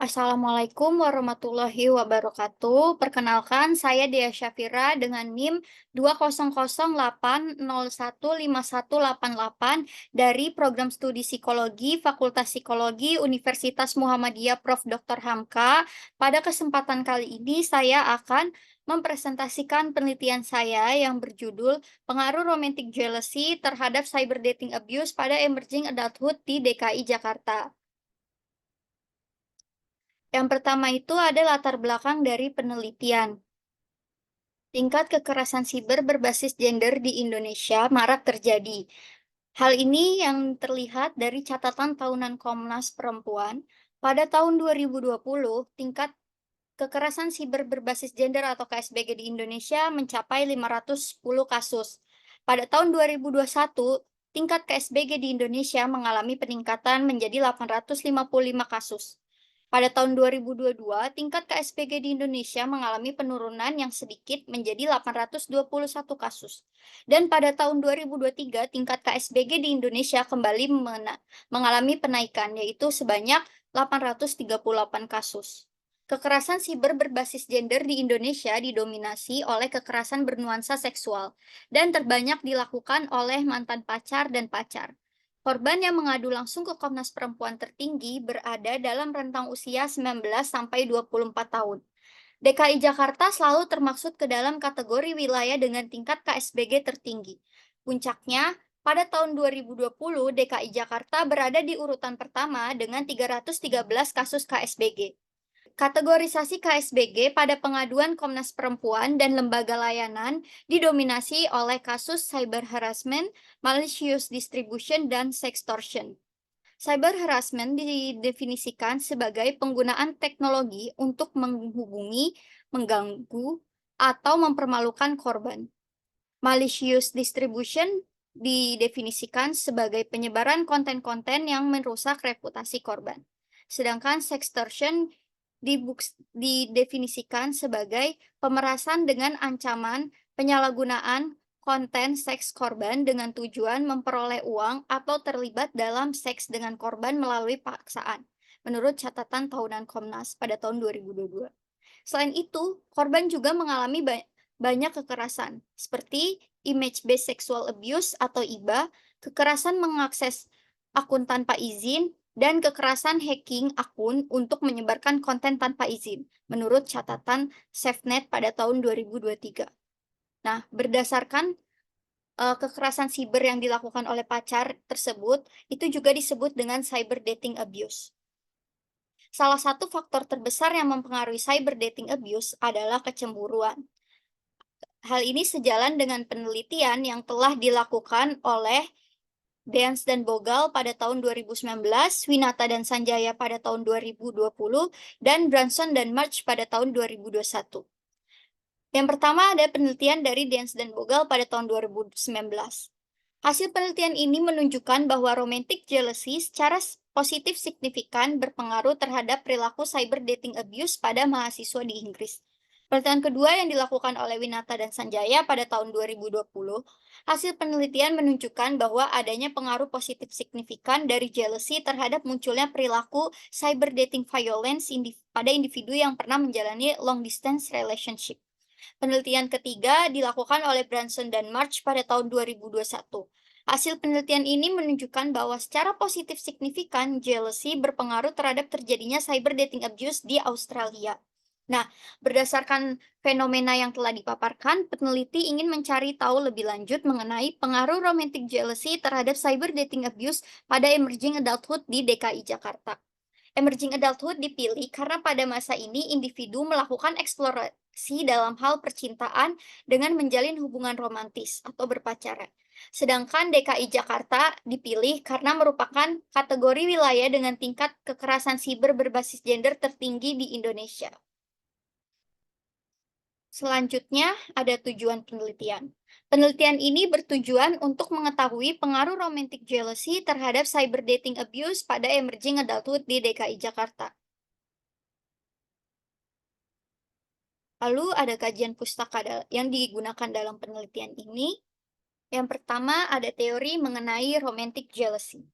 Assalamualaikum warahmatullahi wabarakatuh. Perkenalkan, saya Dea Syafira dengan NIM 20080015188 dari Program Studi Psikologi Fakultas Psikologi Universitas Muhammadiyah Prof. Dr. Hamka. Pada kesempatan kali ini saya akan mempresentasikan penelitian saya yang berjudul Pengaruh Romantic Jealousy terhadap Cyber Dating Abuse pada Emerging Adulthood di DKI Jakarta. Yang pertama itu ada latar belakang dari penelitian. Tingkat kekerasan siber berbasis gender di Indonesia marak terjadi. Hal ini yang terlihat dari catatan tahunan Komnas Perempuan. Pada tahun 2020, tingkat kekerasan siber berbasis gender atau KSBG di Indonesia mencapai 510 kasus. Pada tahun 2021, tingkat KSBG di Indonesia mengalami peningkatan menjadi 855 kasus. Pada tahun 2022, tingkat KSBG di Indonesia mengalami penurunan yang sedikit menjadi 821 kasus. Dan pada tahun 2023, tingkat KSBG di Indonesia kembali mengalami penaikan, yaitu sebanyak 838 kasus. Kekerasan siber berbasis gender di Indonesia didominasi oleh kekerasan bernuansa seksual dan terbanyak dilakukan oleh mantan pacar dan pacar. Korban yang mengadu langsung ke Komnas Perempuan tertinggi berada dalam rentang usia 19 sampai 24 tahun. DKI Jakarta selalu termaksud ke dalam kategori wilayah dengan tingkat KSBG tertinggi. Puncaknya, pada tahun 2020, DKI Jakarta berada di urutan pertama dengan 313 kasus KSBG. Kategorisasi KSBG pada pengaduan Komnas Perempuan dan lembaga layanan didominasi oleh kasus cyber harassment, malicious distribution, dan sextortion. Cyber harassment didefinisikan sebagai penggunaan teknologi untuk menghubungi, mengganggu, atau mempermalukan korban. Malicious distribution didefinisikan sebagai penyebaran konten-konten yang merusak reputasi korban. Sedangkan sextortion didefinisikan sebagai pemerasan dengan ancaman penyalahgunaan konten seks korban dengan tujuan memperoleh uang atau terlibat dalam seks dengan korban melalui paksaan, menurut catatan tahunan Komnas pada tahun 2022. Selain itu, korban juga mengalami banyak kekerasan, seperti image-based sexual abuse atau IBA, kekerasan mengakses akun tanpa izin, dan kekerasan hacking akun untuk menyebarkan konten tanpa izin, menurut catatan SafeNet pada tahun 2023. Nah, berdasarkan kekerasan siber yang dilakukan oleh pacar tersebut, itu juga disebut dengan cyber dating abuse. Salah satu faktor terbesar yang mempengaruhi cyber dating abuse adalah kecemburuan. Hal ini sejalan dengan penelitian yang telah dilakukan oleh Dance dan Bogal pada tahun 2019, Winata dan Sanjaya pada tahun 2020, dan Branson dan March pada tahun 2021. Yang pertama ada penelitian dari Dance dan Bogal pada tahun 2019. Hasil penelitian ini menunjukkan bahwa romantic jealousy secara positif signifikan berpengaruh terhadap perilaku cyber dating abuse pada mahasiswa di Inggris. Penelitian kedua yang dilakukan oleh Winata dan Sanjaya pada tahun 2020, hasil penelitian menunjukkan bahwa adanya pengaruh positif signifikan dari jealousy terhadap munculnya perilaku cyber dating violence pada individu yang pernah menjalani long distance relationship. Penelitian ketiga dilakukan oleh Branson dan March pada tahun 2021. Hasil penelitian ini menunjukkan bahwa secara positif signifikan jealousy berpengaruh terhadap terjadinya cyber dating abuse di Australia. Nah, berdasarkan fenomena yang telah dipaparkan, peneliti ingin mencari tahu lebih lanjut mengenai pengaruh romantic jealousy terhadap cyber dating abuse pada emerging adulthood di DKI Jakarta. Emerging adulthood dipilih karena pada masa ini individu melakukan eksplorasi dalam hal percintaan dengan menjalin hubungan romantis atau berpacaran. Sedangkan DKI Jakarta dipilih karena merupakan kategori wilayah dengan tingkat kekerasan siber berbasis gender tertinggi di Indonesia. Selanjutnya, ada tujuan penelitian. Penelitian ini bertujuan untuk mengetahui pengaruh romantic jealousy terhadap cyber dating abuse pada emerging adulthood di DKI Jakarta. Lalu ada kajian pustaka yang digunakan dalam penelitian ini. Yang pertama ada teori mengenai romantic jealousy.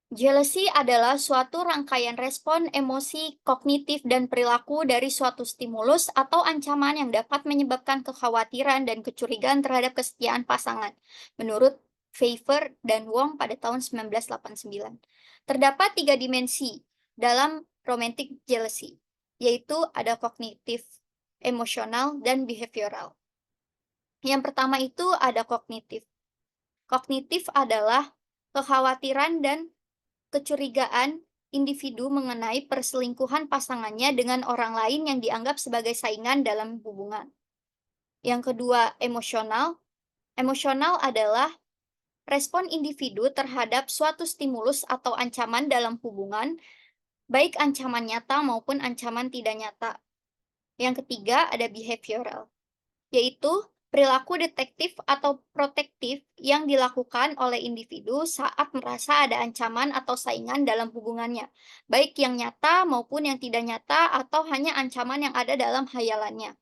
Jealousy adalah suatu rangkaian respon emosi, kognitif, dan perilaku dari suatu stimulus atau ancaman yang dapat menyebabkan kekhawatiran dan kecurigaan terhadap kesetiaan pasangan, menurut Pfeiffer dan Wong pada tahun 1989. Terdapat tiga dimensi dalam romantic jealousy, yaitu ada kognitif, emosional, dan behavioral. Yang pertama itu ada kognitif. Kognitif adalah kekhawatiran dan kecurigaan individu mengenai perselingkuhan pasangannya dengan orang lain yang dianggap sebagai saingan dalam hubungan. Yang kedua, emosional. Emosional adalah respon individu terhadap suatu stimulus atau ancaman dalam hubungan, baik ancaman nyata maupun ancaman tidak nyata. Yang ketiga, ada behavioral, yaitu perilaku detektif atau protektif yang dilakukan oleh individu saat merasa ada ancaman atau saingan dalam hubungannya, baik yang nyata maupun yang tidak nyata atau hanya ancaman yang ada dalam hayalannya.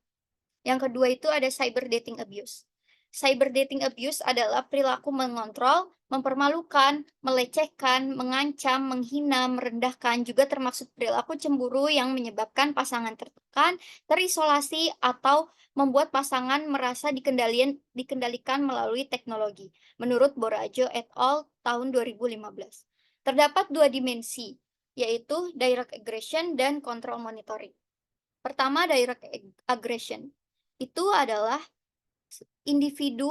Yang kedua itu ada cyber dating abuse. Cyber dating abuse adalah perilaku mengontrol, mempermalukan, melecehkan, mengancam, menghina, merendahkan, juga termasuk perilaku cemburu yang menyebabkan pasangan tertekan, terisolasi, atau membuat pasangan merasa dikendalikan melalui teknologi. Menurut Borajo et al. Tahun 2015. Terdapat dua dimensi, yaitu direct aggression dan control monitoring. Pertama, direct aggression. Itu adalah individu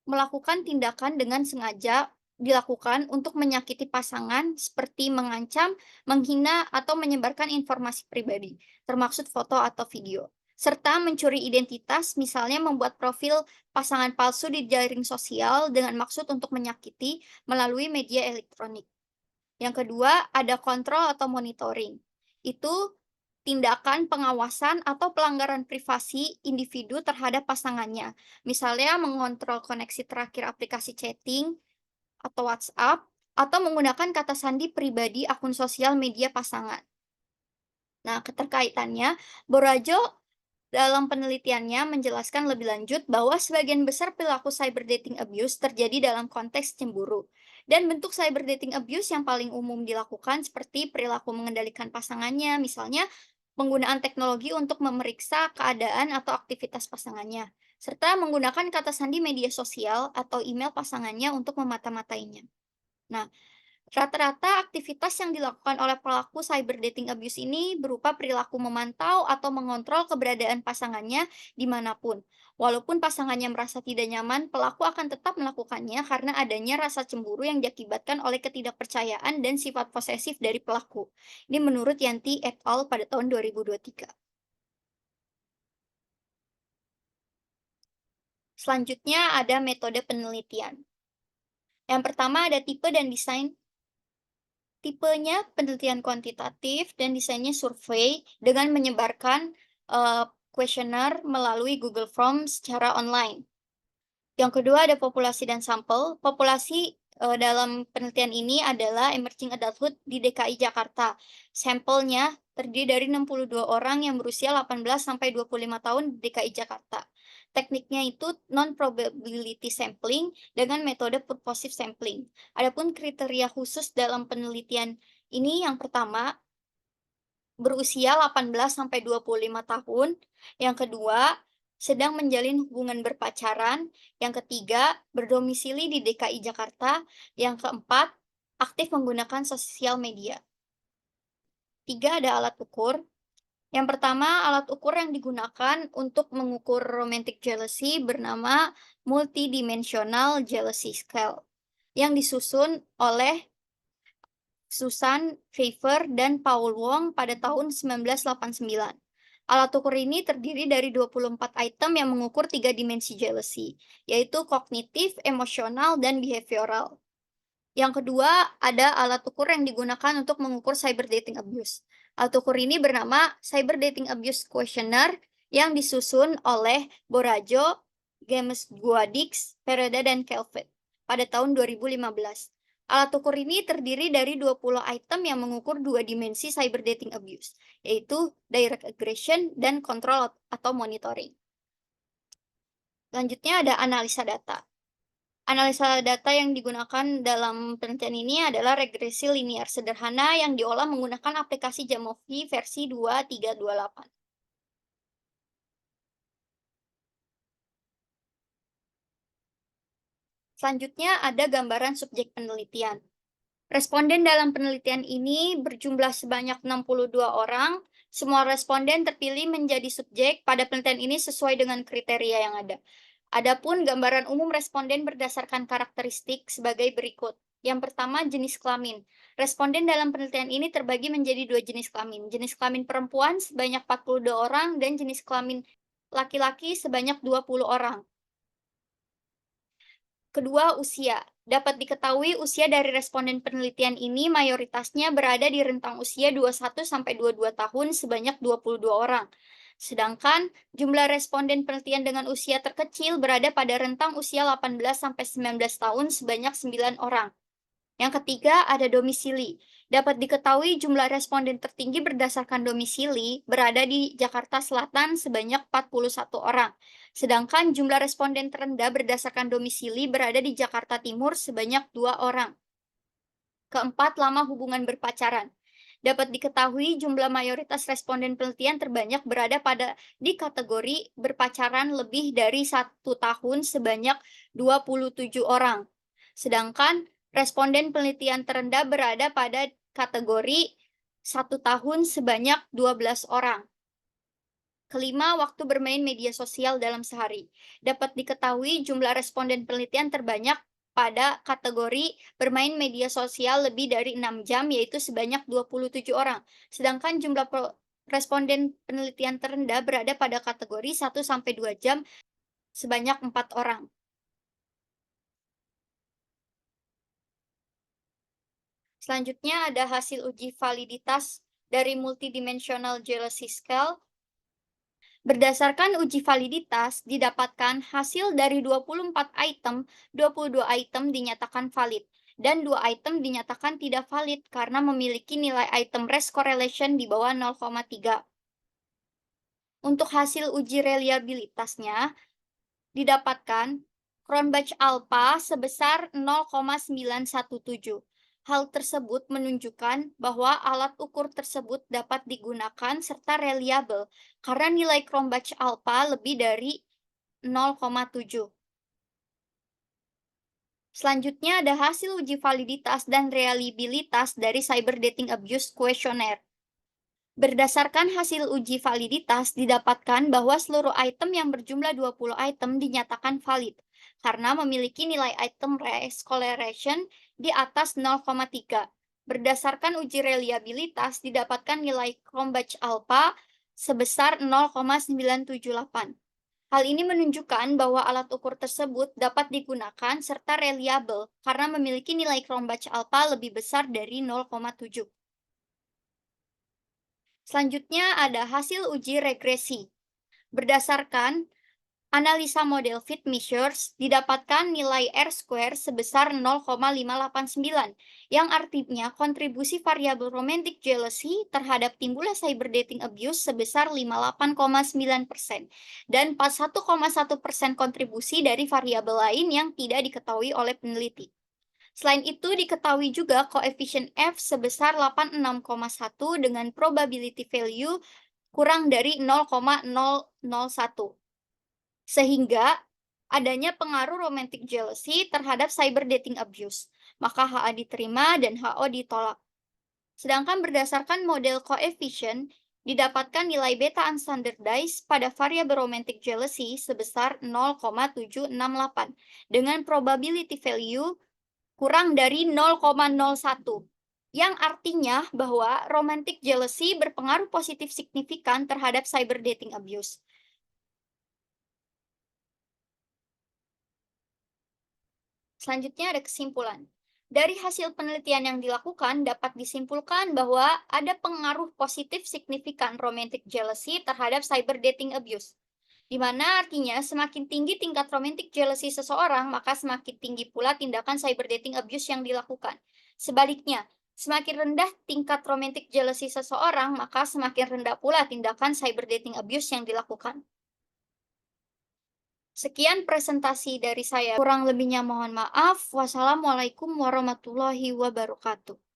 melakukan tindakan dengan sengaja dilakukan untuk menyakiti pasangan seperti mengancam, menghina, atau menyebarkan informasi pribadi, termasuk foto atau video, serta mencuri identitas, misalnya membuat profil pasangan palsu di jaring sosial dengan maksud untuk menyakiti melalui media elektronik. Yang kedua, ada kontrol atau monitoring. Itu tindakan pengawasan atau pelanggaran privasi individu terhadap pasangannya. Misalnya mengontrol koneksi terakhir aplikasi chatting atau WhatsApp, atau menggunakan kata sandi pribadi akun sosial media pasangan. Nah, keterkaitannya, Borajo dalam penelitiannya menjelaskan lebih lanjut bahwa sebagian besar perilaku cyber dating abuse terjadi dalam konteks cemburu. Dan bentuk cyber dating abuse yang paling umum dilakukan seperti perilaku mengendalikan pasangannya, misalnya penggunaan teknologi untuk memeriksa keadaan atau aktivitas pasangannya, serta menggunakan kata sandi media sosial atau email pasangannya untuk memata-matainya. Nah, rata-rata aktivitas yang dilakukan oleh pelaku cyber dating abuse ini berupa perilaku memantau atau mengontrol keberadaan pasangannya dimanapun. Walaupun pasangannya merasa tidak nyaman, pelaku akan tetap melakukannya karena adanya rasa cemburu yang diakibatkan oleh ketidakpercayaan dan sifat posesif dari pelaku. Ini menurut Yanti et al. Pada tahun 2023. Selanjutnya ada metode penelitian. Yang pertama ada tipe dan desain. Tipenya penelitian kuantitatif dan desainnya survei dengan menyebarkan kuesioner melalui Google Forms secara online. Yang kedua ada populasi dan sampel. Populasi dalam penelitian ini adalah emerging adulthood di DKI Jakarta. Sampelnya terdiri dari 62 orang yang berusia 18 sampai 25 tahun di DKI Jakarta. Tekniknya itu non-probability sampling dengan metode purposive sampling. Adapun kriteria khusus dalam penelitian ini yang pertama berusia 18 sampai 25 tahun, yang kedua sedang menjalin hubungan berpacaran, yang ketiga berdomisili di DKI Jakarta, yang keempat aktif menggunakan sosial media. Tiga, ada alat ukur. Yang pertama, alat ukur yang digunakan untuk mengukur romantic jealousy bernama multidimensional jealousy scale yang disusun oleh Susan Pfeiffer dan Paul Wong pada tahun 1989. Alat ukur ini terdiri dari 24 item yang mengukur tiga dimensi jealousy, yaitu kognitif, emosional, dan behavioral. Yang kedua, ada alat ukur yang digunakan untuk mengukur cyber dating abuse. Alat ukur ini bernama Cyber Dating Abuse Questionnaire yang disusun oleh Borajo, James Guadix, Pereda, dan Kelvet pada tahun 2015. Alat ukur ini terdiri dari 20 item yang mengukur dua dimensi cyber dating abuse, yaitu direct aggression dan control atau monitoring. Selanjutnya ada analisa data. Analisa data yang digunakan dalam penelitian ini adalah regresi linear sederhana yang diolah menggunakan aplikasi Jamovi versi 2328. Selanjutnya ada gambaran subjek penelitian. Responden dalam penelitian ini berjumlah sebanyak 62 orang. Semua responden terpilih menjadi subjek pada penelitian ini sesuai dengan kriteria yang ada. Adapun gambaran umum responden berdasarkan karakteristik sebagai berikut. Yang pertama, jenis kelamin. Responden dalam penelitian ini terbagi menjadi dua jenis kelamin. Jenis kelamin perempuan sebanyak 42 orang dan jenis kelamin laki-laki sebanyak 20 orang. Kedua, usia. Dapat diketahui usia dari responden penelitian ini mayoritasnya berada di rentang usia 21 sampai 22 tahun sebanyak 22 orang. Sedangkan jumlah responden penelitian dengan usia terkecil berada pada rentang usia 18 sampai 19 tahun sebanyak 9 orang. Yang ketiga, ada domisili. Dapat diketahui jumlah responden tertinggi berdasarkan domisili berada di Jakarta Selatan sebanyak 41 orang. Sedangkan jumlah responden terendah berdasarkan domisili berada di Jakarta Timur sebanyak 2 orang. Keempat, lama hubungan berpacaran. Dapat diketahui jumlah mayoritas responden penelitian terbanyak berada pada di kategori berpacaran lebih dari 1 tahun sebanyak 27 orang. Sedangkan responden penelitian terendah berada pada kategori 1 tahun sebanyak 12 orang. Kelima, waktu bermain media sosial dalam sehari. Dapat diketahui jumlah responden penelitian terbanyak pada kategori bermain media sosial lebih dari 6 jam, yaitu sebanyak 27 orang. Sedangkan jumlah responden penelitian terendah berada pada kategori 1 sampai 2 jam, sebanyak 4 orang. Selanjutnya ada hasil uji validitas dari multidimensional jealousy scale. Berdasarkan uji validitas, didapatkan hasil dari 24 item, 22 item dinyatakan valid, dan 2 item dinyatakan tidak valid karena memiliki nilai item race correlation di bawah 0,3. Untuk hasil uji reliabilitasnya, didapatkan Cronbach alpha sebesar 0,917. Hal tersebut menunjukkan bahwa alat ukur tersebut dapat digunakan serta reliabel karena nilai Cronbach alpha lebih dari 0,7. Selanjutnya ada hasil uji validitas dan reliabilitas dari Cyber Dating Abuse Questionnaire. Berdasarkan hasil uji validitas, didapatkan bahwa seluruh item yang berjumlah 20 item dinyatakan valid karena memiliki nilai item race correlation di atas 0,3. Berdasarkan uji reliabilitas, didapatkan nilai Cronbach alpha sebesar 0,978. Hal ini menunjukkan bahwa alat ukur tersebut dapat digunakan serta reliabel karena memiliki nilai Cronbach alpha lebih besar dari 0,7. Selanjutnya ada hasil uji regresi. Berdasarkan analisa model fit measures, didapatkan nilai R-square sebesar 0,589, yang artinya kontribusi variabel romantic jealousy terhadap timbulnya cyber dating abuse sebesar 58,9% dan 41,1% kontribusi dari variabel lain yang tidak diketahui oleh peneliti. Selain itu, diketahui juga koefisien F sebesar 86,1 dengan probability value kurang dari 0,001. Sehingga adanya pengaruh romantic jealousy terhadap cyber dating abuse. Maka HA diterima dan HO ditolak. Sedangkan berdasarkan model koefisien, didapatkan nilai beta unstandardized pada variabel romantic jealousy sebesar 0,768 dengan probability value kurang dari 0,01, yang artinya bahwa romantic jealousy berpengaruh positif signifikan terhadap cyber dating abuse. Selanjutnya ada kesimpulan. Dari hasil penelitian yang dilakukan dapat disimpulkan bahwa ada pengaruh positif signifikan romantic jealousy terhadap cyber dating abuse. Di mana artinya semakin tinggi tingkat romantic jealousy seseorang, maka semakin tinggi pula tindakan cyber dating abuse yang dilakukan. Sebaliknya, semakin rendah tingkat romantic jealousy seseorang, maka semakin rendah pula tindakan cyber dating abuse yang dilakukan. Sekian presentasi dari saya. Kurang lebihnya mohon maaf. Wassalamualaikum warahmatullahi wabarakatuh.